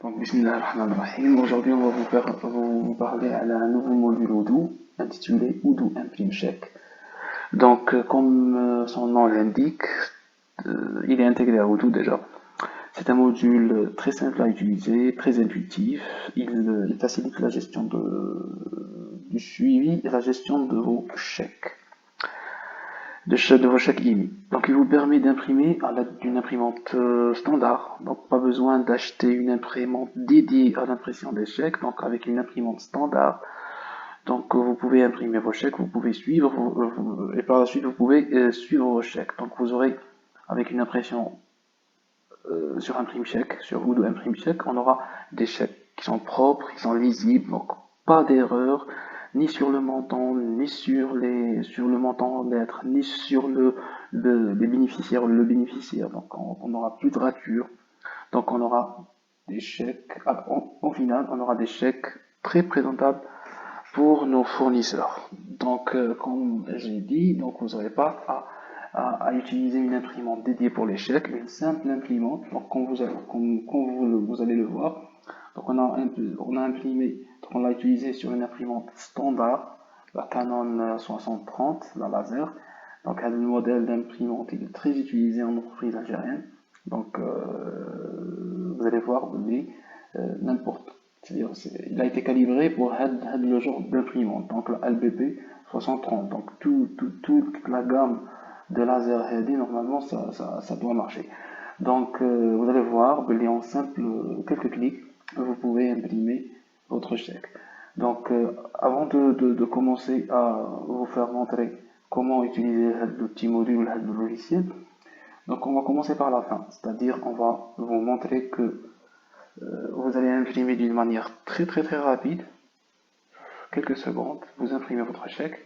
Donc, Bismillah ar-Rahman ar-Rahim. Aujourd'hui, on va vous parler à un nouveau module Odoo intitulé Odoo Imprime Check. Donc, comme son nom l'indique, il est intégré à Odoo déjà. C'est un module très simple à utiliser, très intuitif. Il facilite la gestion du suivi et la gestion de vos chèques. De vos chèques émis. Donc il vous permet d'imprimer à l'aide d'une imprimante standard. Donc pas besoin d'acheter une imprimante dédiée à l'impression des chèques. Donc avec une imprimante standard, donc vous pouvez imprimer vos chèques, vous pouvez suivre et par la suite vous pouvez suivre vos chèques. Donc vous aurez avec une impression sur Imprime Chèque, sur Odoo Imprime Chèque, on aura des chèques qui sont propres, qui sont lisibles, donc pas d'erreur, ni sur le montant, ni sur le montant en lettres, ni sur les bénéficiaires, le bénéficiaire. Donc on n'aura plus de rature. Donc on aura des chèques, au final, on aura des chèques très présentables pour nos fournisseurs. Donc comme j'ai dit, donc vous n'aurez pas à utiliser une imprimante dédiée pour les chèques, une simple imprimante. Donc vous allez le voir, donc on a imprimé, donc on l'a utilisé sur une imprimante standard, la Canon 6030, la laser. Donc le modèle d'imprimante il est très utilisé en entreprise algérienne. Donc vous allez voir, n'importe, c'est-à-dire il a été calibré pour le genre d'imprimante, donc la LBP 6030. Donc toute la gamme de laser heady, normalement ça doit marcher. Donc vous allez voir, en simple quelques clics, vous pouvez imprimer votre chèque. Donc avant de commencer à vous faire montrer comment utiliser l'outil module, le logiciel, donc on va commencer par la fin, c'est-à-dire on va vous montrer que vous allez imprimer d'une manière très rapide, quelques secondes, vous imprimez votre chèque.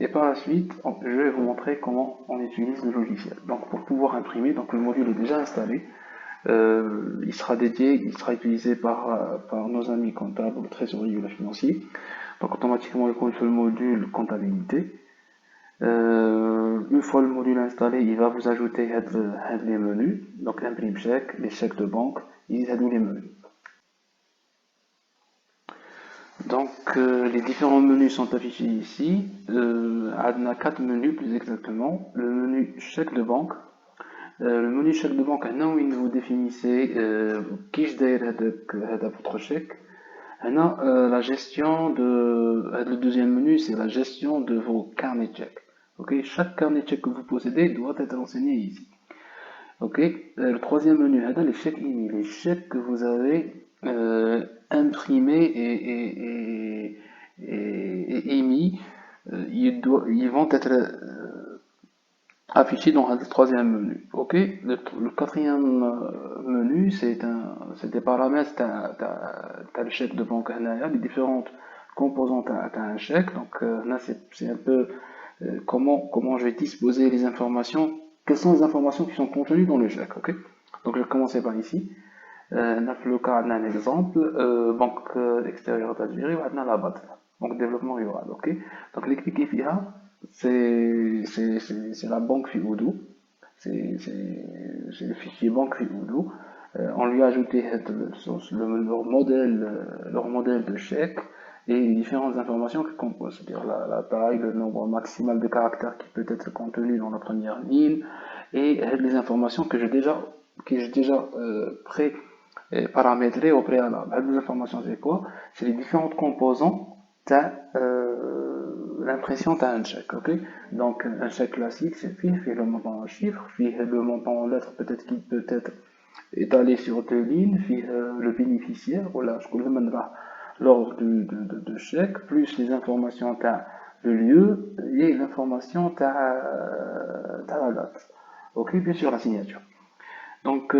Et par la suite, je vais vous montrer comment on utilise le logiciel. Donc pour pouvoir imprimer, donc le module est déjà installé. Il sera dédié, il sera utilisé par nos amis comptables, le trésorier ou le financier. Donc automatiquement, il conçoit le module comptabilité. Une fois le module installé, il va vous ajouter les menus. Donc imprime chèque, les chèques de banque, ils aident les menus. Donc les différents menus sont affichés ici. On a 4 menus plus exactement. Le menu chèque de banque. Le menu chèque de banque, هنا وين vous définissez كيش داير هذا votre chèque. هنا la gestion le deuxième menu, c'est la gestion de vos carnets de chèques. Ok, chaque carnet de chèques que vous possédez doit être renseigné ici. Ok, le troisième menu, les chèques émis, les chèques que vous avez imprimés et émis, ils vont être affichés dans le troisième menu. Ok, le quatrième menu, c'est des paramètres, t'as le chèque de banque, les différentes composantes t'as un chèque. Donc là, c'est un peu comment je vais disposer les informations. Quelles sont les informations qui sont contenues dans le chèque, ok? Donc je vais commencer par ici. Le cas, on a un exemple, banque extérieure d'Algérie, on a la BAD, donc développement rural, ok? Donc les cliquer FIA, c'est la banque Odoo, c'est le fichier banque Odoo. On lui a ajouté leur modèle de chèque et les différentes informations que composent, c'est-à-dire la taille, le nombre maximal de caractères qui peut être contenu dans la première ligne, et les informations que j'ai déjà paramétrées au préalable. Les informations, c'est quoi? C'est les différentes composants de l'impression d'un chèque. Ok, donc un chèque classique, c'est fait le montant en chiffres, fait le montant en lettres, peut-être qu'il peut être étalé sur 2 lignes, fait le bénéficiaire, voilà, je connais maintenant l'ordre de chèque, plus les informations t'as le lieu et l'information t'as la date. Ok, bien sûr la signature. Donc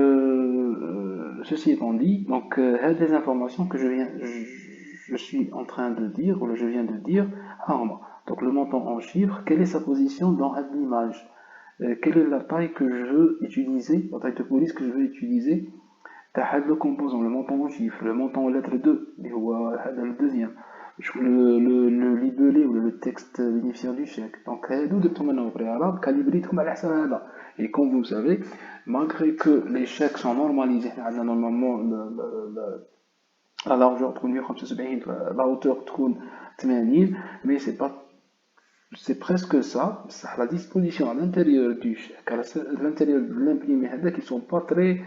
ceci étant dit, donc des informations que je suis en train de dire, ou je viens de dire, donc le montant en chiffres, quelle est sa position dans l'image, quelle est la taille que je veux utiliser, la taille de police que je veux utiliser, le composant, le montant en chiffres, le montant en lettre 2, le deuxième. le libellé ou le texte bénéficiaire du chèque. Donc, nous de tomber au préalable, calibrer tout mal à. Et comme vous savez, malgré que les chèques sont normalisés, on a normalement la largeur تكون 175 la hauteur تكون 80 mais c'est presque ça, la disposition à l'intérieur du chèque, à l'intérieur de l'imprimé, qui ne sont pas très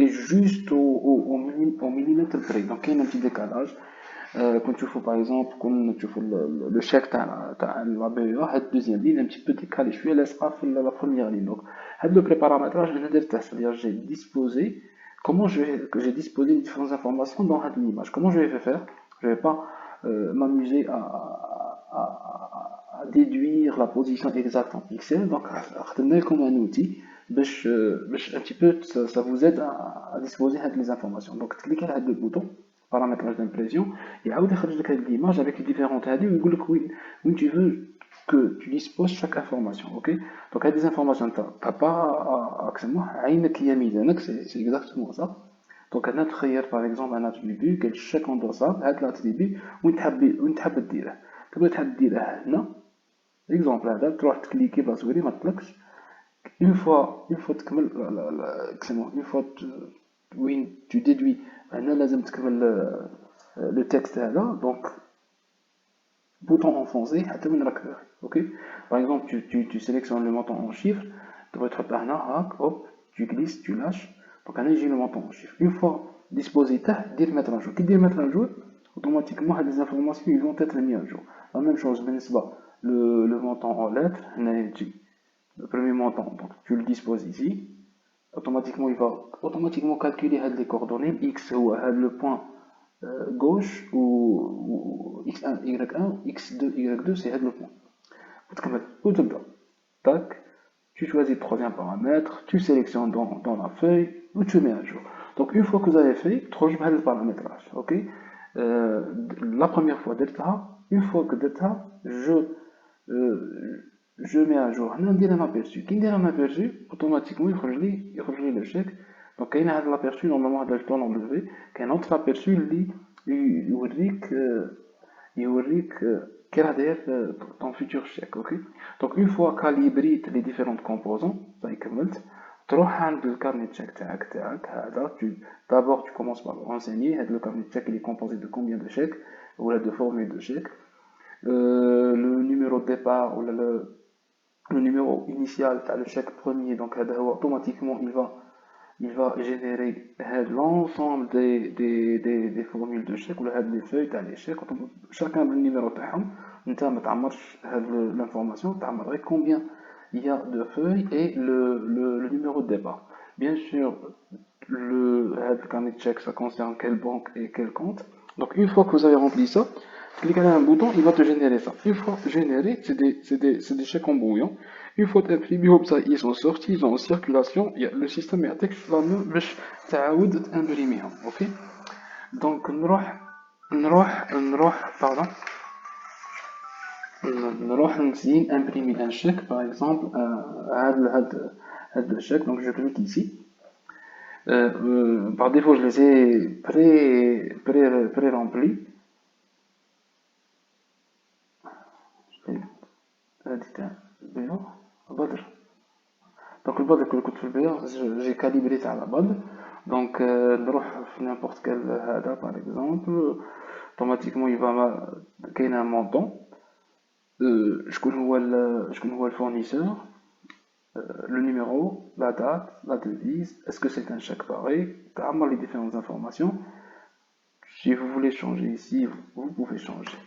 justes au millimètre près. Donc, il y a un petit décalage. Quand tu fais par exemple, quand tu fais le chèque de la BEA, la deuxième ligne, un petit peu décalé, je suis laisse pas la première ligne. Donc, le préparamétrage, c'est-à-dire j'ai disposé, comment que j'ai disposé les différentes informations dans cette image. Comment je vais faire? Je ne vais pas m'amuser à déduire la position exacte en pixels. Donc, retenez comme un outil, un petit peu, ça vous aide à disposer de les informations. Donc, cliquez sur le bouton paramétrage d'impression, et à l'image avec les différentes headings, où tu veux que tu disposes chaque information, ok? Donc, il y a des informations, tu n'as pas accès à une qui est mise, c'est exactement ça. Donc, un autre, par exemple, un attribut, quel chaque endossable, هذا l'attribut, وين تحب تديره. تبغى تحب تديره هنا، exemple هذا تروح تكليكي بلا صغيري ما تطلقش. une fois تكمل une fois وين tu déduis هنا لازم تكمل le texte هذا donc bouton enfoncé حتى وين راك ok. Par exemple tu sélectionnes le montant en chiffres تبغي تحطه هنا هاك hop tu glisses tu lâches donc هنا يجي le montant en chiffres une fois disposé تحت دير mettre à jour كي دير mettre à jour automatiquement les informations ils vont être mis à jour la même chose بالنسبة le montant en lettres هنا يجي le premier montant donc tu le disposes ici automatiquement il va automatiquement calculer les coordonnées x ou le point gauche ou x1 y1 x2 y2 c'est le point tac tu choisis le troisième paramètre tu sélectionnes dans la feuille ou tu mets à jour donc une fois que vous avez fait tu rejoins le paramétrage ok. La première fois une fois que je mets à jour on dirait un aperçu qui dirait un aperçu automatiquement il rejoint le chèque donc il y a un aperçu normalement je dois l'enlever qu'un autre aperçu lui يوريك كي راح داير ton futur chèque ok. Donc une fois calibré les différentes composants صاي كملت تروح عند الكارني تشيك تاعك هذا d'abord tu commences par renseigner هذا le carnet de chèque il est composé de combien de chèques ou de formules de chèques le numéro de départ ou le numéro initial t'as le chèque premier donc automatiquement il va générer l'ensemble des formules de chèque ou les feuilles t'as les chèques chacun le numéro تاعهم انت ما تعمرش l'information تعمر combien il y a de feuilles et le numéro de départ bien sûr le carnet de chèque ça concerne quelle banque et quel compte donc une fois que vous avez rempli ça cliquez sur un bouton, il va te générer ça. Une fois généré, c'est des chèques en brouillon. Une fois imprimés, ils sont sortis, ils sont en circulation. Le système est باش تعاود تimprimer. Ok. Donc pardon. نروح نسيي imprimer un chèque par exemple هذا chèque donc je clique ici. Par défaut je les ai pré-remplis. Donc le bord que le j'ai calibré à la base. Donc n'importe quel هذا par exemple automatiquement il va créer un montant. Je connais le fournisseur, le numéro, la date, la devise, est-ce que c'est un chèque pareil, carrément les différentes informations. Si vous voulez changer ici, vous pouvez changer.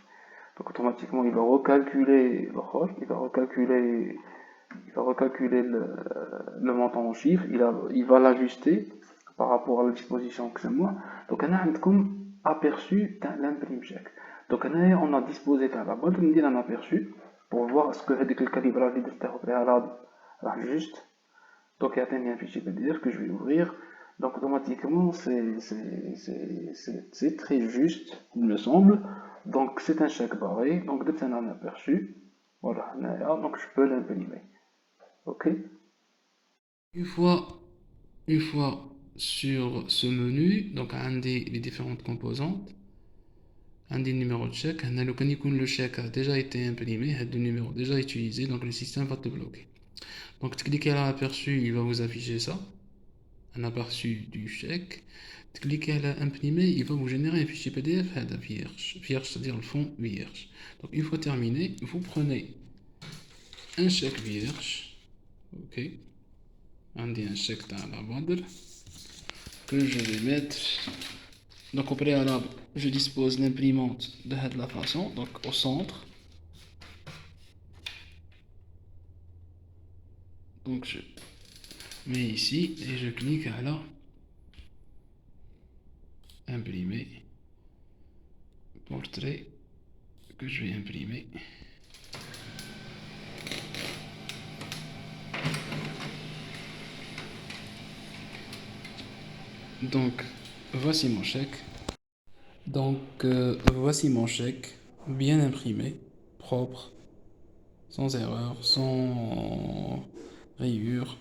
Donc automatiquement il va recalculer le montant en chiffres, il va l'ajuster par rapport à la disposition que c'est moi. Donc on a comme aperçu dans l'imprime chèque. Donc on a disposé dans la boîte, on dit un aperçu pour voir ce que le calibrage est au préalable juste. Donc il y a un fichier PDF que je vais ouvrir. Donc automatiquement c'est très juste, il me semble. Donc c'est un chèque barré, donc dès qu'on a un aperçu, voilà, donc je peux l'imprimer. Ok. Une fois, une fois sur ce menu, donc un des les différentes composantes, un des numéros de chèque. Le chèque a déjà été imprimé, le numéro déjà utilisé, donc le système va te bloquer. Donc, tu cliques à l'aperçu, il va vous afficher ça, un aperçu du chèque. Tu cliques à l'imprimer, il va vous générer un fichier PDF vierge, c'est-à-dire le fond vierge. Donc, une fois terminé, vous prenez un chèque vierge, ok, un chèque dans la bande que je vais mettre. Donc, au préalable, je dispose l'imprimante de la façon, donc au centre. Donc, je mets ici et je clique à la imprimer portrait que je vais imprimer. Donc, voici mon chèque. Voici mon chèque, bien imprimé, propre, sans erreur, sans rayures.